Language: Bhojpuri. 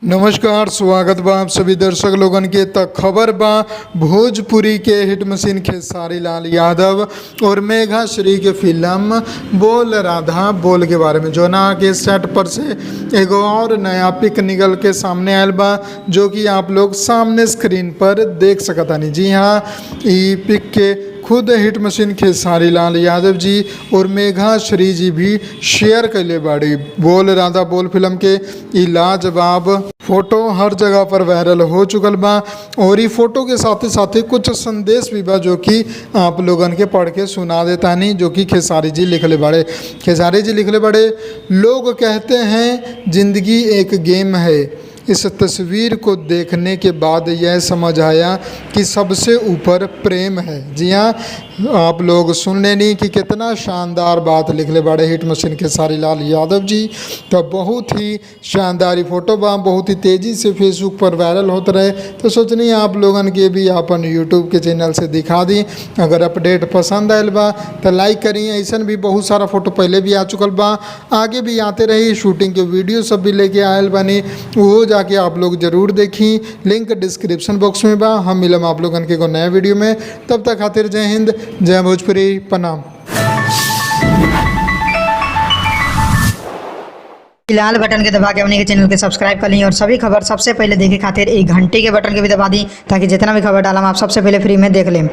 नमस्कार, स्वागत बा आप सभी दर्शक लोगन के। तक खबर बा भोजपुरी के हिट मशीन खेसारी लाल यादव और मेघा श्री के फिल्म बोल राधा बोल के बारे में, जो ना के सेट पर से एगो और नया पिक निकल के सामने आयल बा, जो कि आप लोग सामने स्क्रीन पर देख सकतानी। जी हाँ, ई पिक के खुद हिट मशीन खेसारी लाल यादव जी और मेघा श्री जी भी शेयर कैले बाड़ी। बोल राधा बोल फिल्म के ई लाजवाब फोटो हर जगह पर वायरल हो चुकल बा और ई फोटो के साथ साथ कुछ संदेश भी बा, जो कि आप लोगन के पढ़ के सुना देतानी, जो कि खेसारी जी लिखले बाड़े। खेसारी जी लिखले बाड़े, लोग कहते हैं जिंदगी एक गेम है। इस तस्वीर को देखने के बाद यह समझ आया कि सबसे ऊपर प्रेम है। जी हाँ, आप लोग सुन लेनी कि कितना शानदार बात लिखले बाड़े हिट मशीन खेसारी लाल यादव जी। तो बहुत ही शानदार फोटो बा, बहुत ही तेज़ी से फेसबुक पर वायरल होते रहे, तो सोचनी आप लोगन के भी अपन यूट्यूब के चैनल से दिखा दी। अगर अपडेट पसंद आयल बा तो लाइक करी। ऐसा भी बहुत सारा फोटो पहले भी आ चुकल बा, आगे भी आते रही। शूटिंग के वीडियो सब भी लेके आयल बानी, वो जाके आप लोग जरूर देखी। लिंक डिस्क्रिप्शन बॉक्स में बा। हम मिलम आप लोगन के नया वीडियो में। तब तक खातिर जय हिंद, जय भोजपुरी, प्रणाम। लाल बटन के दबा के अपने के चैनल के सब्सक्राइब कर ली और सभी खबर सबसे पहले देखे खातिर एक घंटे के बटन के भी दबा दी, ताकि जितना भी खबर डालम आप सबसे पहले फ्री में देख लें।